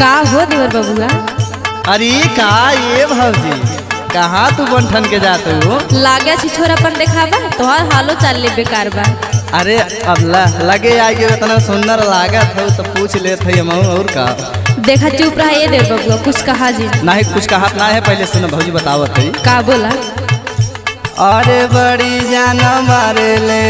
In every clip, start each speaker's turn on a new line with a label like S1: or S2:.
S1: का हो देवर बबुआ?
S2: अरे का ये भौजी कहाँ तू बंठन के जाते हो?
S1: लागे छिछोरापन देखाबा तोहार हालो चाल ले बेकार बा।
S2: अरे अल्लाह लगे आगे इतना सुंदर लागत है तो पूछ लेते हम और का।
S1: देखा चुप रहा ये देवर बबुआ, कुछ कहा जी
S2: नहीं कुछ कहा ना है। पहले सुनो भौजी बतावत है
S1: का बोला।
S2: अरे बड़ी जान मारे ले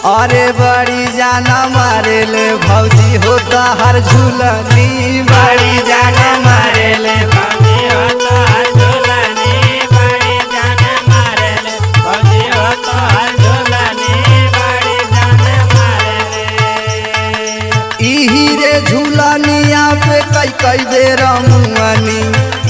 S2: अरे बड़ी जान मारे ले भौजी होता हर झूलनी बड़ी जान मारे ले
S3: भौजी होता हर झूलनी बड़ी जान मारे ले भौजी होता हर झूलनी बड़ी जान मारे ले।
S2: इही रे झूलनिया पे कई बेर मुआनी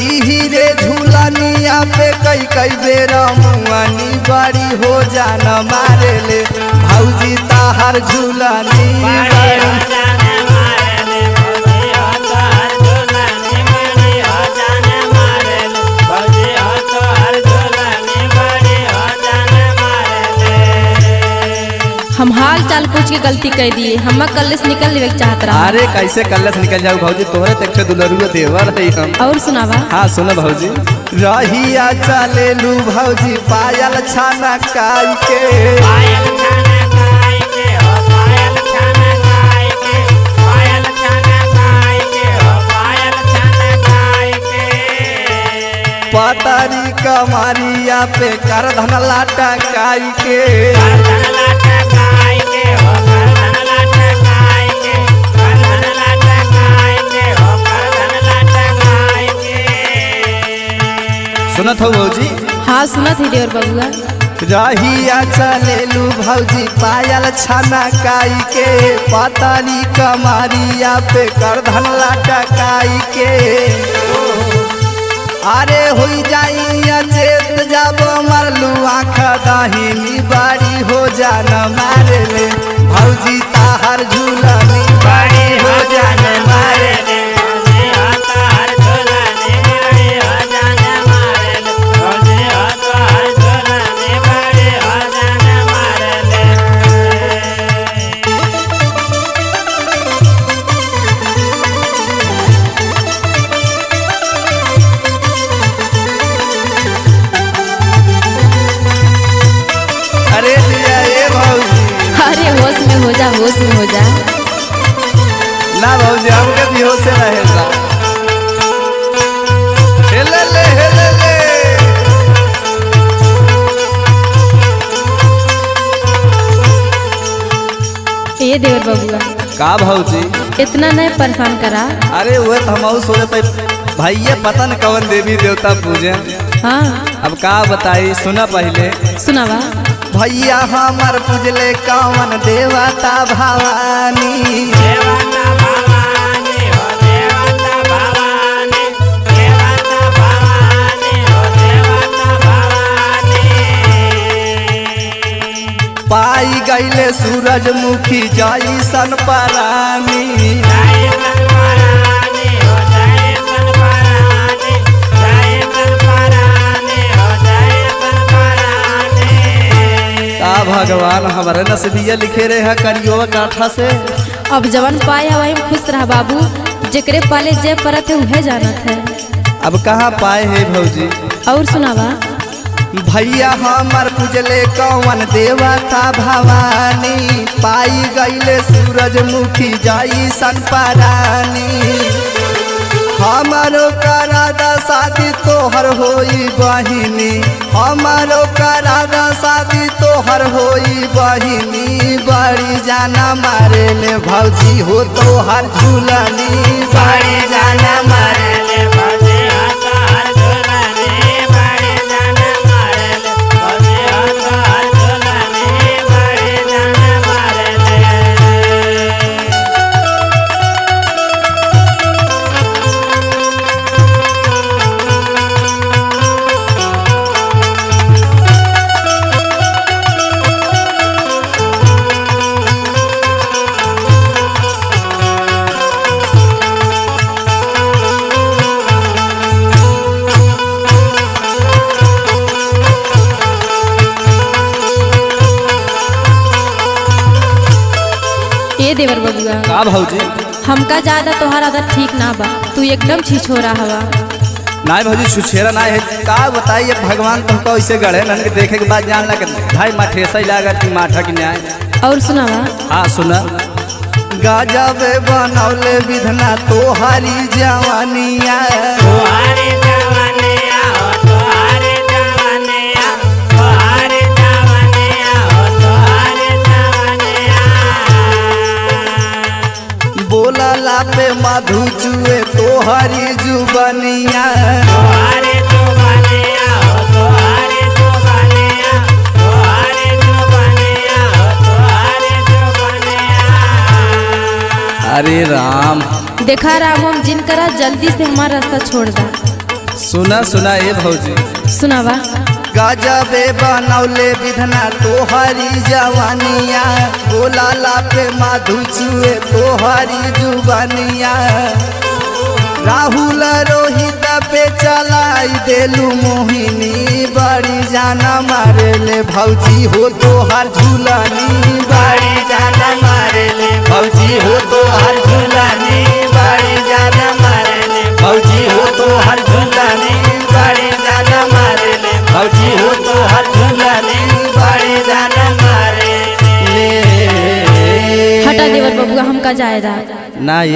S2: इही रे झूलनिया पे कई बेर मुआनी बड़ी हो जान मारे ले भौजी ताहर झूलनी
S3: बड़ी हो जान मारे ले भौजी होता हर झूलनी बड़ी हो जान मारे ले भौजी होता हर झूलनी बड़ी हो जान मारे ले।
S1: हम हाल चाल पूछ के गलती कर दिए, हम कल से निकल ले चाहत रहा।
S2: अरे कैसे कल्ले से निकल जाऊ भौजी तोहरे तक दुलरुआ देवर है हम।
S1: और सुनावा।
S2: हाँ सुनो भौजी रहिया चले लू भौजी पायल छाना काई के
S3: पायल छाना काई के हो पायल छाना काई के पायल छाना काई के हो पायल छाना काई के।
S2: पतारी कमारिया पे कर धन लाटा काई के
S3: करधन लाटा काई के हो करधन लाटा काई के करधन लाटा काई के हो करधन लाटा काई के।
S2: सुनत हो भौजी
S1: हाँ सुनत ही देवर बबुआ।
S2: रहिया चलेलू भौजी पायल छाना काई के पतारी कमारिया पे कर धन लाटा काई के। अरे हुई जाई चेत जब मरलू आँख दाहिनी बाड़ी हो जान मारे ले भौजी ताहर झूलनी बाड़ी हो जान मारे ले
S3: भौजी होता हर झूलनी बड़ी हो जान मारे ले भौजी होता हर झूलनी बड़ी हो जान मारे ले।
S2: अरे लिया ये भौजी
S1: अरे होश में हो जा, होश में हो जा।
S2: ना भौजी हमके भी होश से रहेगा हेले ले हेले ले।
S1: ये देवर बबुआ
S2: का भौजी
S1: इतना नहीं परेशान करा।
S2: अरे वो तो हम सोचते भैया पता न कौन देवी देवता पूजे।
S1: हाँ
S2: अब का बताई सुना पहले
S1: सुनावा।
S2: भैया हमार पूजले कौन देवता भवानी
S3: देवता भवानी हो देवता भवानी देवता भवानी हो देवता भवानी।
S2: पाई गईले सूरजमुखी जैसन परानी
S3: जय सनपरानी हो जय सनपरानी जय सनपरानी हो जय सनपरानी।
S2: का भगवान हमारे नसीबिया लिखे रहे है करियो काठा से।
S1: अब जवन पाए हवा में खुश रहा बाबू, जेकरे पाले जे परत है उहे जानत है।
S2: अब कहाँ पाए है भौजी
S1: और सुनावा।
S2: भैया हमार पूजले कौन देवता भवानी पाई गईले सूरजमुखी जैसन परानी। हमारो करादा शादी तोहर होई बहिनी हमारो करादा शादी तोहर होई बहिनी बड़ी जाना मारे ले भौजी हो तोहर झूलनी बड़ी जाना मारे ले
S3: भौजी होता हर झूलनी बड़ी जान मारे ले भौजी होता हर झूलनी बड़ी जान मारे ले।
S1: देवर बबुआ,
S2: का भौजी?
S1: हमका ज्यादा तोहार आदत ठीक ना बा, तू एकदम छिछोरा हवा।
S2: नहीं भौजी छुछेरा नहीं है, का बताइए भगवान तुमको ऐसे गढ़े नन के देखे के बाद जान लगे भाई माठे सही लगा कि माठा की न्याय।
S1: और सुनावा।
S2: हाँ सुना। गाजबे बनौले विधना तोहारी जवानिया,
S3: तोहारी जवानिया हो तोहारी जवानिया, तोहारी जवानिया हो तोहारी जवानिया।
S2: बोलला पे मधु चुए तोहारी जुबनिया,
S3: तोहारी जुबानिया हो तोहारी जुबानिया, तोहारी जुबानिया हो तोहारी जुबानिया।
S2: अरे राम।
S1: देखा राम, हम जिन करा जल्दी से हमारा रास्ता छोड़ दा।
S2: सुना सुना ए भौजी।
S1: सुनावा।
S2: गजबे बनौले विधना तोहारी जवानिया, बोलाला पे मधु चुए तोहारी जुबानिया। राहुल रोहित पे चलाई देलू मोहिनी, बड़ी जाना मारे ले भौजी हो तोहार झूलानी, बड़ी जाना मारे ले भौजी हो तोहार झूलानी, बड़ी जाना मारे ले भौजी हो तोहार झूलानी, बड़ी जाना मारे ले भौजी हो तोहार झूलानी, बड़ी जाना मारे ले।
S1: हटा देवर बबुआ, हमका जायदा
S2: ना ये